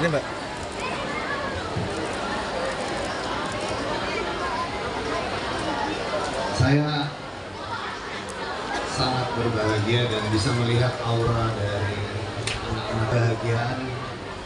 Sini, Mbak. Saya sangat berbahagia dan bisa melihat aura dari anak-anak bahagiaan,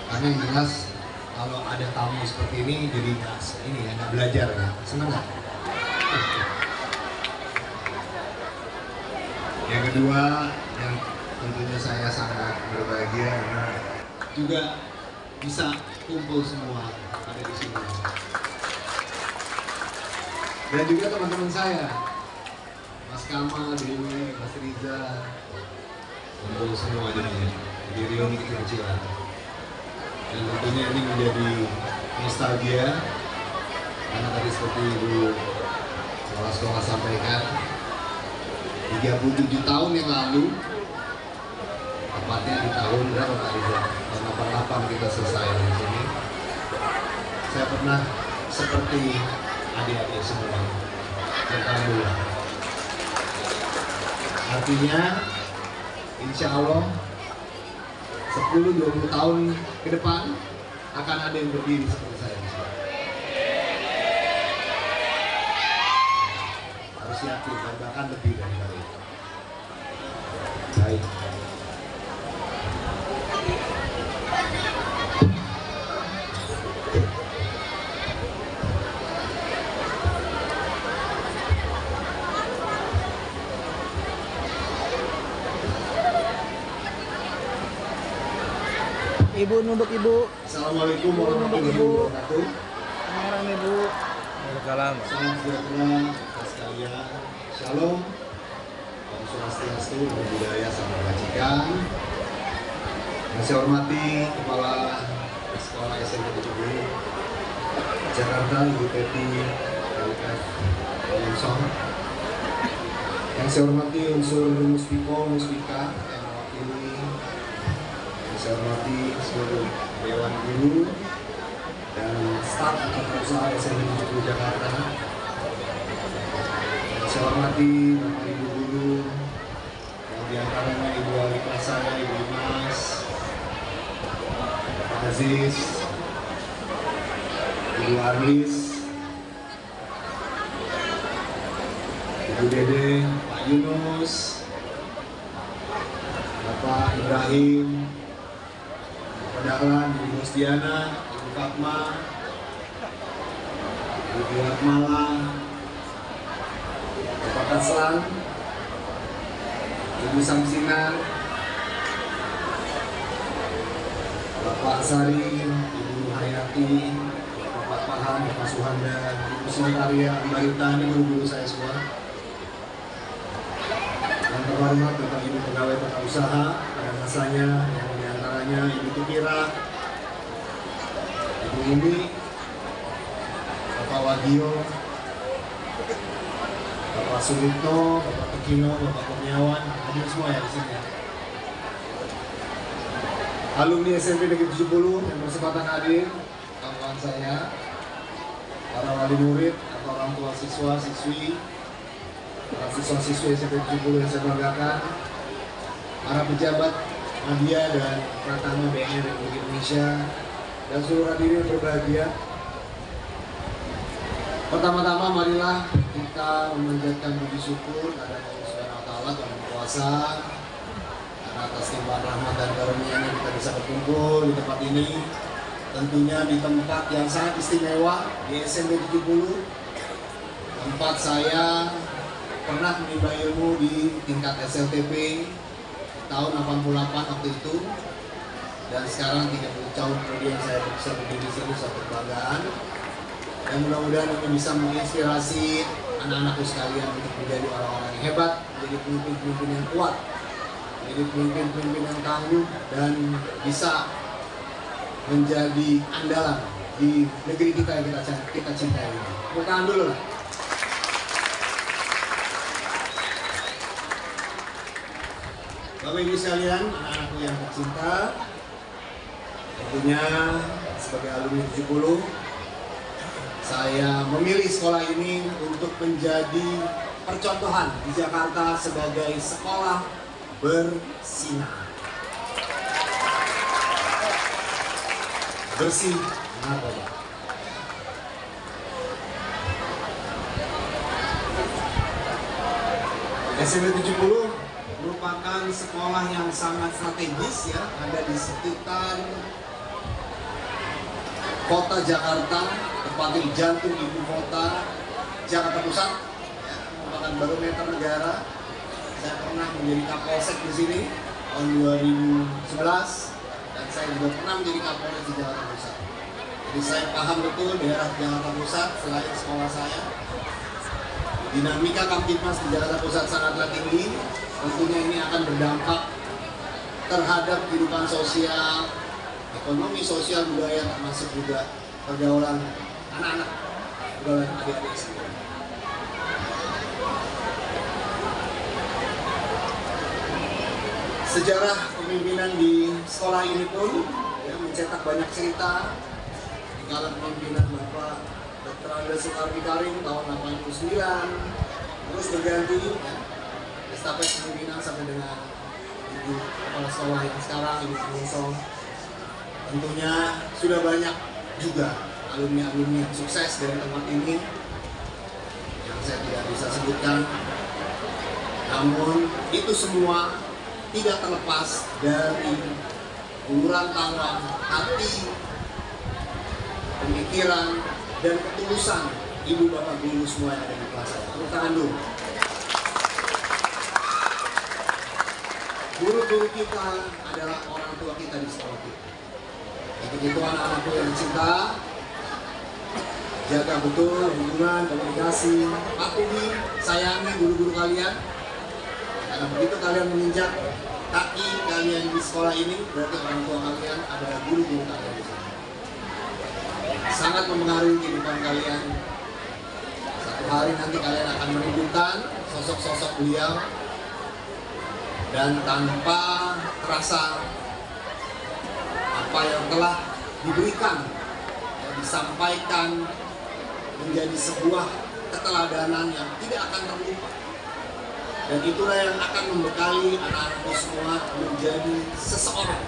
karena yang jelas kalau ada tamu seperti ini jadi nggak belajar ya, seneng nggak? Yang kedua, yang tentunya saya sangat berbahagia karena juga bisa kumpul semua ada di sini. Dan juga teman-teman saya, Mas Kamal, Dewi, Mas Riza, kumpul semua jadinya di reuni kecil-kecilan. Dan tentunya ini menjadi nostalgia, karena tadi seperti Ibu Kepala Sekolah sampaikan, 37 tahun yang lalu, tepatnya di tahun berapa Pak Riza? Tahun 88 kita selesai di sini. Saya pernah seperti adik-adik semua, alhamdulillah. Artinya, insya Allah 10-20 tahun ke depan akan ada yang berdiri seperti saya. Harus yakin dan bahkan lebih daripada itu. Baik. Ibu nunduk, Ibu. Assalamualaikum warahmatullahi wabarakatuh. Sekarang, Ibu. Waalaikumsalam. Salam sejahtera kita sekalian. Shalom. Om Swastiastu, Namo Buddhaya, Salam Kebajikan. Yang saya hormati Kepala Sekolah SMP 70 Jakarta, Ibu Teti LF Wilson. Yang saya hormati unsur Muspiko, Muspika yang mewakili. Yang saya hormati seluruh Dewan Guru dan staf atau usaha SMP 70 Jakarta. Yang saya hormati Bapak Ibu Guru, yang diantaranya Ibu Wali kelas saya, Ibu Mas, Pak Aziz, Ibu Arlis, Ibu Dede, Pak Yunus, Bapak Ibrahim, Bapak Dahlan, Ibu Mustiana, Ibu Fatma, Ibu Atmala, Bapak Kaslan, Ibu Samsinan, Bapak Sari, Ibu Hayati, Bapak Paham, Bapak Suhanda, Ibu Sunkarya, Mbak ini guru-guru saya semua. Yang terhormat Bapak Ibu pegawai tata usaha pada masanya, yang diantaranya Ibu Tukira, Ibu Umi, Bapak Wagio, Bapak Suritno, Bapak Tekino, Bapak Kurniawan, hadir semua ya di sini. Alumni SMP Negeri 70 yang berkesempatan hadir, kawan saya, para wali murid atau orang tua siswa, siswi, para siswa-siswi SMP 70 yang saya banggakan, para pejabat media dan pratama BNI Republik Indonesia, dan seluruh hadirin yang berbahagia. Pertama-tama marilah kita memanjatkan puji syukur kepada Allah Subhanahu wa taala Tuhan Kuasa atas limpahan rahmat dan karunia-Nya kita bisa berkumpul di tempat ini, tentunya di tempat yang sangat istimewa di SMP 70, tempat saya pernah menimba ilmu di tingkat SLTP tahun 88 waktu itu, dan sekarang 30 tahun kemudian saya bisa berdiri di sini, suatu kebanggaan. Dan mudah-mudahan ini bisa menginspirasi anak-anakku sekalian untuk menjadi orang-orang yang hebat, menjadi pemimpin-pemimpin yang kuat, menjadi pemimpin-pemimpin yang tangguh, dan bisa menjadi andalan di negeri kita yang kita cintai. Tepuk tangan dulu lah. Bapak Ibu sekalian, anak-anakku yang tercinta, tentunya sebagai alumni 70, saya memilih sekolah ini untuk menjadi percontohan di Jakarta sebagai sekolah bersinar. bersih narkoba. SMP 70 merupakan sekolah yang sangat strategis ya, ada di sekitar kota Jakarta, tepatnya di jantung ibu kota Jakarta Pusat, ya, merupakan barometer negara. Saya pernah menjadi Kapolsek di sini tahun 2011 dan saya juga pernah menjadi Kapolres di Jakarta Pusat. Jadi saya paham betul daerah Jakarta Pusat selain sekolah saya. Dinamika Kamtipmas di Jakarta Pusat sangatlah tinggi. Tentunya ini akan berdampak terhadap kehidupan sosial, ekonomi sosial budaya, termasuk juga pergaulan anak-anak, pergaulan adik-adik sendiri. Sejarah kepemimpinan di sekolah ini pun ya, mencetak banyak cerita. Di kala kepemimpinan Bapak Dr. Anda Soekardi Karim tahun 89, terus berganti ya, estafet kepemimpinan sampai dengan Ibu Kepala Sekolah yang sekarang, Ibu Pengusong. Tentunya sudah banyak juga alumni-alumni yang sukses dari tempat ini yang saya tidak bisa sebutkan. Namun itu semua tidak terlepas dari uluran tangan, hati, pemikiran, dan ketulusan ibu bapak guru semua yang ada di kelas saya. Tepuk tangan dulu. Guru-guru kita adalah orang tua kita di sekolah kita. Untuk itu anak-anakku yang cinta, jaga betul hubungan, komunikasi, patuhi, sayangi guru-guru kalian. Karena begitu kalian menginjak kaki kalian di sekolah ini, berarti orang tua kalian adalah guru-guru kalian di sana. Sangat mempengaruhi kehidupan kalian. Satu hari nanti kalian akan merindukan sosok-sosok beliau, dan tanpa terasa apa yang telah diberikan, ya, disampaikan menjadi sebuah keteladanan yang tidak akan terlupa. Dan itulah yang akan membekali anak-anakku semua menjadi seseorang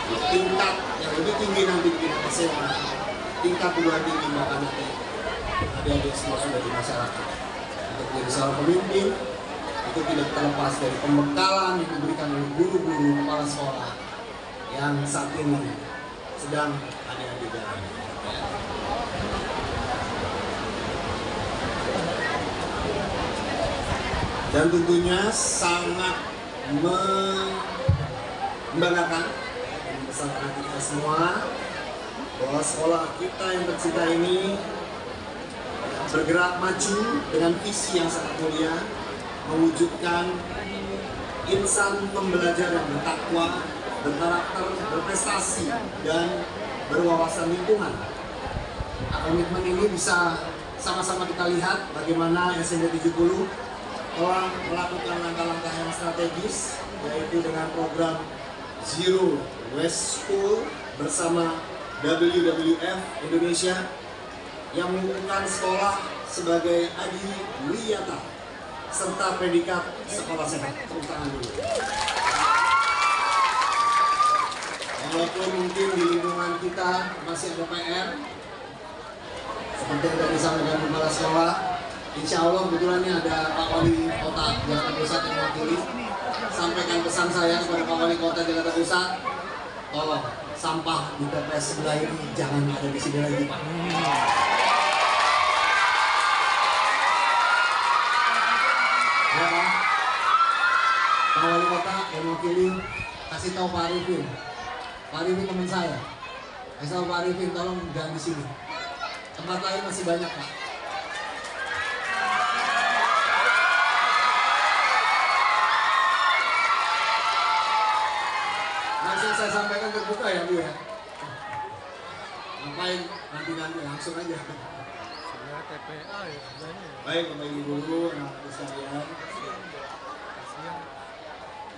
di tingkat yang lebih tinggi nanti di tingkat SMA, tingkat perguruan tinggi, bahkan nanti adik-adik semua sudah di masyarakat. Untuk menjadi seorang pemimpin itu tidak terlepas dari pembekalan yang diberikan oleh guru-guru kepala sekolah yang saat ini sedang ada di dalam. Dan tentunya sangat membanggakan dan membesarkan kita semua bahwa sekolah kita yang tercinta ini bergerak maju dengan visi yang sangat mulia, mewujudkan insan pembelajar yang bertakwa, berkarakter, berprestasi, dan berwawasan lingkungan. Komitmen ini bisa sama-sama kita lihat bagaimana SMP 70 telah melakukan langkah-langkah yang strategis, yaitu dengan program Zero Waste School bersama WWF Indonesia yang mengukuhkan sekolah sebagai adiwiyata serta predikat sekolah sehat. Tepuk tangan dulu. Walaupun mungkin di lingkungan kita masih ada PR, seperti yang tadi disampaikan kepala sekolah, insya Allah kebetulan ini ada Pak Wali Kota Jakarta Pusat yang mewakili. Sampaikan pesan saya kepada Pak Wali Kota Jakarta Pusat, tolong sampah di TPS sebelah ini jangan ada di sini lagi, Pak. Ya, Pak. Pak Wali Kota yang mewakili, kasih tahu Pak Arifin. Pak Arifin teman saya. Kasih tahu Pak Arifin, tolong jangan di sini. Tempat lain masih banyak, Pak. Langsung saya sampaikan terbuka ya, Bu ya. Ngapain nanti langsung aja. TPA ya sebenarnya. Baik, Bapak Ibu guru, anak-anak sekalian.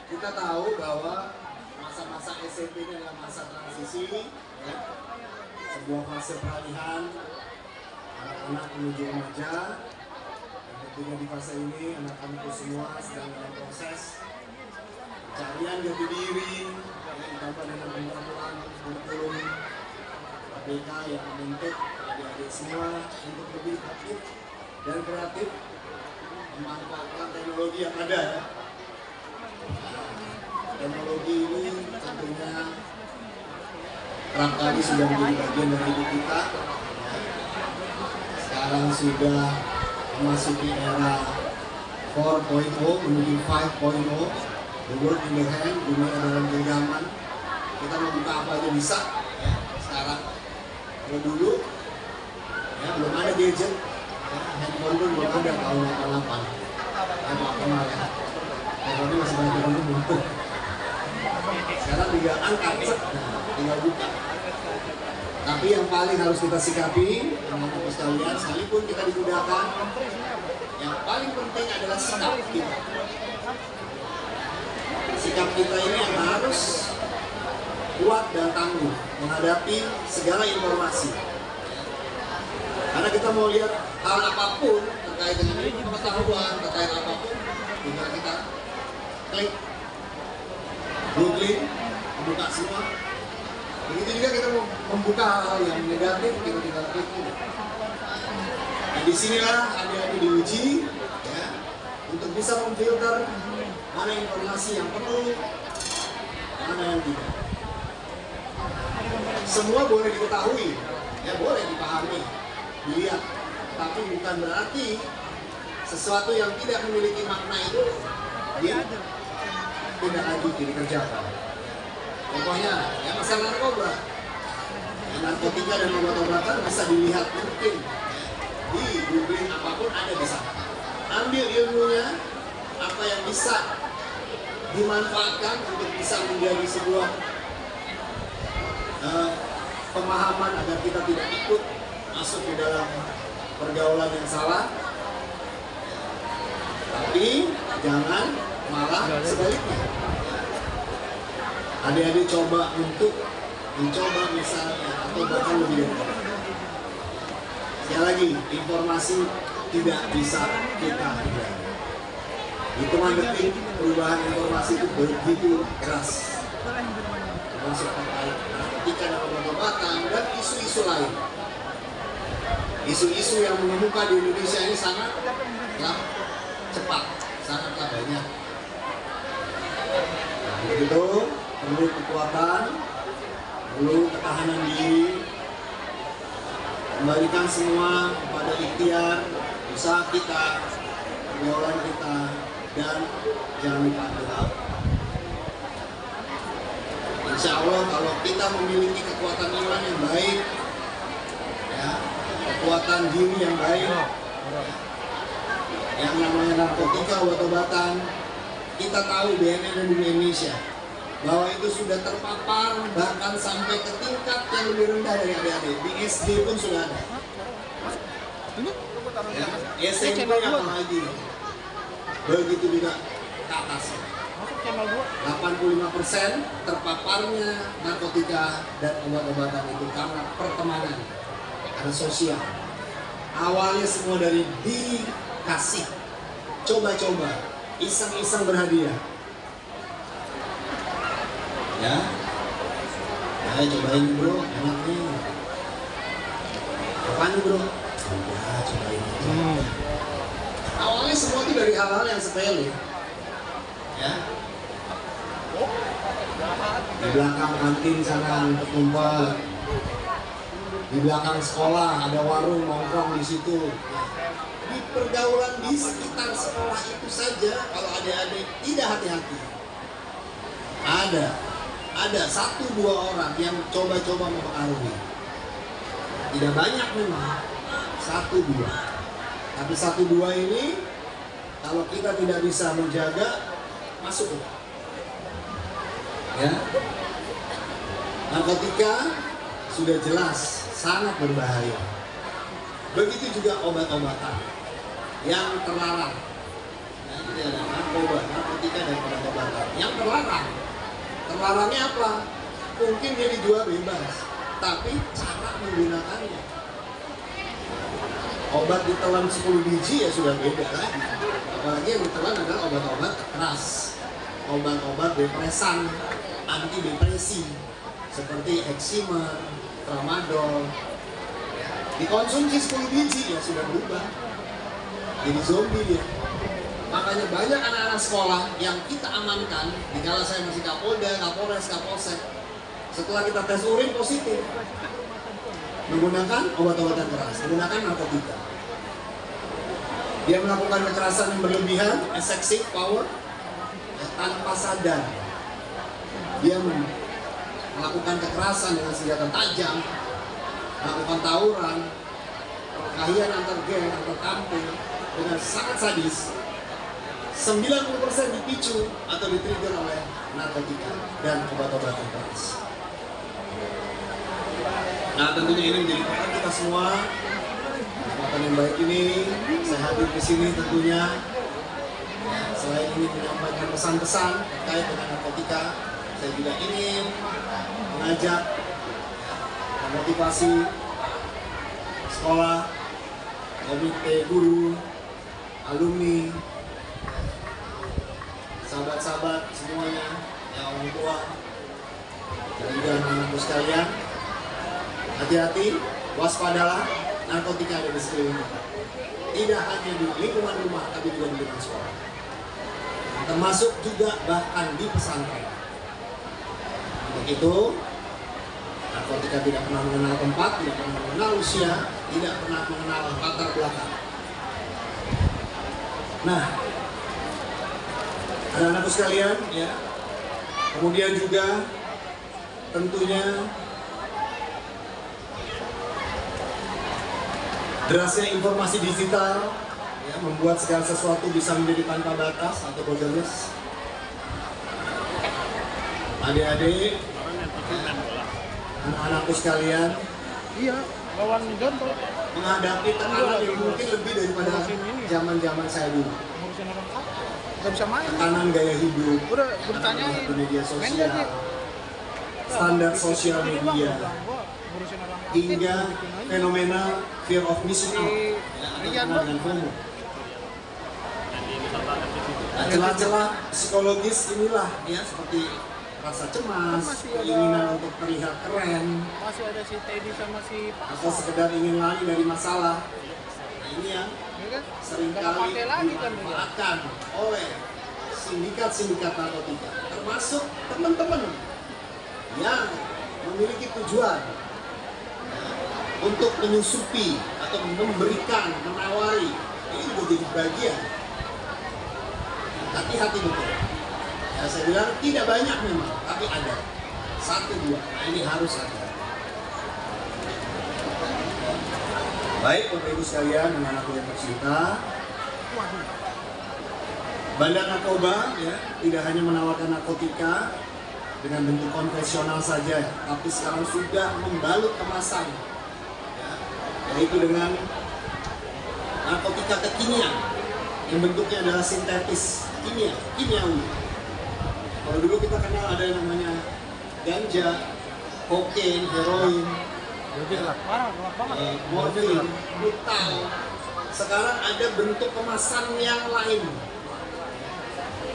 Kita tahu bahwa masa-masa SMP ini adalah masa transisi, ya. Sebuah fase peralihan anak-anak menuju remaja. Dan tentunya di fase ini anak-anakku semua sedang dalam proses pencarian jati diri, ditambah dengan pengumpulan kurikulum KPK yang membentuk adik-adik semua untuk lebih aktif dan kreatif memanfaatkan teknologi yang ada ya. Teknologi ini tentunya kerap kali sudah menjadi bagian dari hidup kita. Sekarang sudah memasuki era 4.0 menuju 5.0, the world in the hand, dunia dalam genggaman. Kita mau buka apa aja bisa ya, sekarang. Kalau dulu ya, belum ada gadget ya, handphone pun belum ada tahun 88 apa kemarin handphone masih banyak orang belum. Sekarang tinggal angkat, nah, tinggal buka. Tapi yang paling harus kita sikapi teman-teman sekalian, sekalipun kita dimudahkan, yang paling penting adalah sikap kita. Sikap kita ini yang harus kuat dan tangguh menghadapi segala informasi. Karena kita mau lihat hal apapun terkait dengan pengetahuan, terkait apapun, tinggal kita klik, googling, buka semua. Begitu juga kita mau membuka hal yang negatif, kita tinggal klik. Nah, disinilah adik-adik diuji ya, untuk bisa memfilter mana informasi yang perlu, mana yang tidak. Semua boleh diketahui, ya boleh dipahami, dilihat, tapi bukan berarti sesuatu yang tidak memiliki makna itu dia tidak lanjut dikerjakan. Contohnya, ya masalah narkoba, ya, narkotika dan obat-obatan bisa dilihat mungkin di googling apapun ada di sana. Ambil ilmunya, apa yang bisa dimanfaatkan untuk bisa menjadi sebuah pemahaman agar kita tidak ikut masuk ke dalam pergaulan yang salah. Tapi jangan malah sebaliknya. Adik-adik coba untuk mencoba misalnya atau bahkan lebih dekat. Sekali lagi, informasi tidak bisa kita hindari. Hitungan detik perubahan informasi itu begitu keras. Termasuk terkait narkotika dan obat-obatan dan isu-isu lain. Isu-isu yang mengemuka di Indonesia ini sangatlah cepat, sangatlah banyak. Nah, begitu perlu kekuatan, perlu ketahanan diri, kembalikan semua kepada ikhtiar, usaha kita, pergaulan kita, dan jangan lupa doa. Insya Allah kalau kita memiliki kekuatan iman yang baik, ya, kekuatan diri yang baik, yang namanya narkotika, obat-obatan, kita tahu BNN dan dunia Indonesia bahwa itu sudah terpapar bahkan sampai ke tingkat yang lebih rendah dari adik-adik. Di SD pun sudah ada. Ya, SMP apalagi. Begitu juga ke atas. 85% terpaparnya narkotika dan obat-obatan itu karena pertemanan, karena sosial. Awalnya semua dari dikasih, coba-coba, iseng-iseng berhadiah. Ya, cobain bro, enak nih. Apaan nih bro? Ya, cobain aja. Awalnya semua itu dari hal-hal yang sepele. Ya. Di belakang kantin sana untuk ngumpet. Di belakang sekolah ada warung nongkrong di situ. Di pergaulan di sekitar sekolah itu saja kalau adik-adik tidak hati-hati, ada 1-2 orang yang coba-coba mempengaruhi. Tidak banyak memang, 1-2. Tapi 1-2 ini kalau kita tidak bisa menjaga, masuk. Ya, narkotika sudah jelas sangat berbahaya. Begitu juga obat-obatan yang terlarang. Nah, ini ada narkoba, narkotika dan obat-obatan yang terlarang. Terlarangnya apa? Mungkin dia dijual bebas, tapi cara menggunakannya. Obat ditelan 10 biji ya sudah beda lagi. Apalagi yang ditelan adalah obat-obat keras. obat-obat depresan, anti depresi seperti Eximer, Tramadol. Dikonsumsi 10 biji ya sudah berubah, jadi zombie dia. Makanya banyak anak-anak sekolah yang kita amankan dikala saya masih Kapolda, Kapolres, Kapolsek. Setelah kita tes urin positif, menggunakan obat-obatan keras, menggunakan narkotika. Dia melakukan kekerasan yang berlebihan, excessive power, tanpa sadar. Dia melakukan kekerasan dengan senjata tajam, melakukan tawuran, perkelahian antar geng, antar kampung dengan sangat sadis. 90% dipicu atau ditrigger oleh narkotika dan obat-obatan keras. Nah, tentunya ini menjadi PR kita semua. Kesempatan yang baik ini saya hadir di sini tentunya selain ingin menyampaikan pesan-pesan terkait dengan narkotika, saya juga ingin mengajak memotivasi sekolah, komite guru, alumni, sahabat-sahabat semuanya, yang orang tua, dan juga anak-anakku sekalian. Hati-hati, waspadalah, narkotika ada di sekeliling kita. Tidak hanya di lingkungan rumah, tapi juga di lingkungan sekolah. Termasuk juga bahkan di pesantren. Untuk itu, narkotika tidak pernah mengenal tempat, tidak pernah mengenal usia, tidak pernah mengenal latar belakang. Nah, anak-anakku sekalian, ya. Kemudian juga tentunya derasnya informasi digital ya, membuat segala sesuatu bisa menjadi tanpa batas atau borderless. Adik-adik, anak-anakku sekalian, Iya, lawan Jonto. menghadapi tekanan yang mungkin lebih daripada zaman-zaman saya dulu. Ngurusin orang kaya. Gak bisa main. Tekanan gaya hidup, Udah bertanyain. di media Main sosial, gak sih? standar sosial Ini bang, media, gua ngurusin orang kaya, hingga bikin aja. fenomena fear of missing out Si atau Rian dengan bang. FOMO. Nah, celah-celah psikologis inilah ya, seperti rasa cemas, Kan masih ada- keinginan untuk terlihat keren, Masih ada si Teddy sama si atau sekedar ingin lari dari masalah. Nah, ini yang ya kan? Nggak seringkali pakai lagi kan dia. dimanfaatkan oleh sindikat-sindikat narkotika, termasuk teman-teman yang memiliki tujuan untuk menyusupi atau memberikan, menawari. Ini juga jadi bagian. Hati-hati betul. Ya, saya bilang tidak banyak memang, tapi ada. 1-2. Nah, ini harus ada. Baik, Bapak Ibu sekalian, anak-anakku yang tercinta, bandar narkoba ya tidak hanya menawarkan narkotika dengan bentuk konvensional saja, tapi sekarang sudah membalut kemasan, ya, yaitu dengan narkotika kekinian yang bentuknya adalah sintetis, kimiawi. Kalau dulu kita kenal ada yang namanya ganja, kokain, heroin, Parah, gelap banget. morfin, butal. Sekarang ada bentuk kemasan yang lain.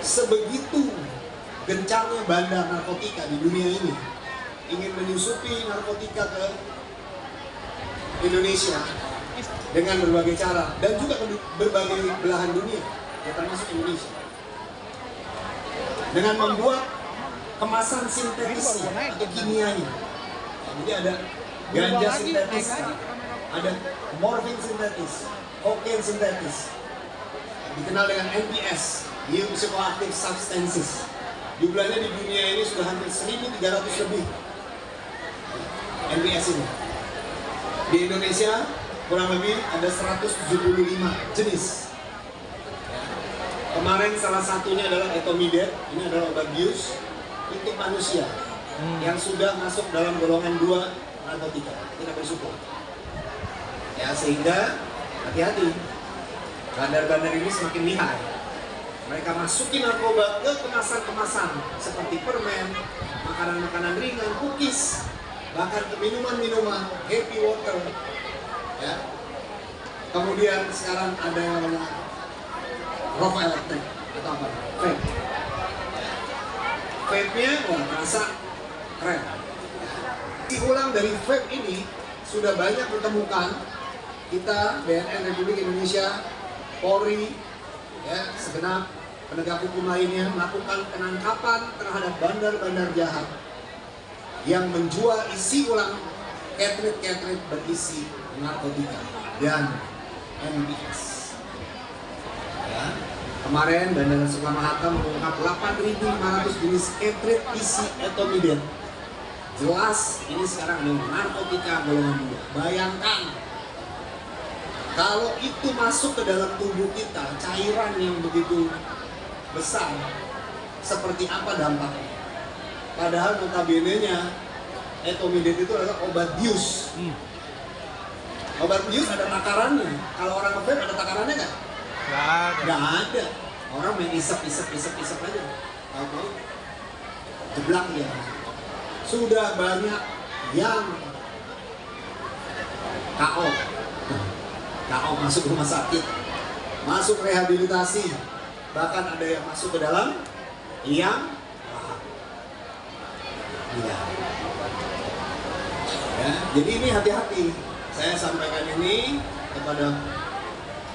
Sebegitu gencarnya bandar narkotika di dunia ini, ingin menyusupi narkotika ke Indonesia dengan berbagai cara dan juga ke berbagai belahan dunia, ya termasuk Indonesia, dengan membuat kemasan sintetisnya atau kimianya. Jadi ada ganja sintetis, ada morfin sintetis, kokain sintetis, dikenal dengan NPS, New Psychoactive Substances. Jumlahnya di dunia ini sudah hampir 1.300 lebih NPS ini. Di Indonesia kurang lebih ada 175 jenis. Kemarin salah satunya adalah etomidate, ini adalah obat bius untuk manusia yang sudah masuk dalam golongan 2 narkotika. Kita bersyukur. Ya, sehingga hati-hati, bandar-bandar ini semakin lihai. Mereka masukin narkoba ke kemasan-kemasan seperti permen, makanan-makanan ringan, cookies, bahkan ke minuman-minuman, happy water. Ya. Kemudian sekarang ada yang namanya rokok elektrik atau apa? Vape. vape-nya, wah terasa keren. Ulang dari vape ini sudah banyak ditemukan. Kita BNN Republik Indonesia, Polri, ya, segenap penegak hukum lainnya melakukan penangkapan terhadap bandar-bandar jahat yang menjual isi ulang cartridge berisi narkotika dan NBS. Ya. Kemarin Bandara Soekarno-Hatta mengungkap 8.500 jenis cartridge isi etomidate. Jelas ini sekarang ada narkotika golongan 2. Bayangkan kalau itu masuk ke dalam tubuh kita, cairan yang begitu besar, seperti apa dampaknya? Padahal notabene-nya etomidate itu adalah obat bius. Obat bius ada takarannya. Kalau orang nge-vape ada takarannya nggak? Nggak ada. Orang main isep aja. Tahu-tahu jeblak dia. Sudah banyak yang KO masuk rumah sakit, masuk rehabilitasi, bahkan ada yang masuk ke dalam liang lahat. Ya, jadi ini hati-hati. Saya sampaikan ini kepada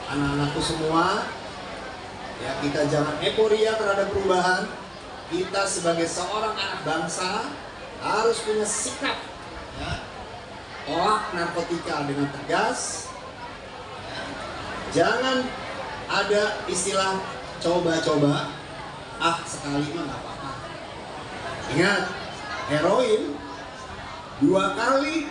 anak-anakku semua. Ya, kita jangan euforia terhadap perubahan. Kita sebagai seorang anak bangsa harus punya sikap, ya, tolak narkotika dengan tegas. Ya, jangan ada istilah coba-coba, sekali mah nggak apa-apa. Ingat, heroin 2 kali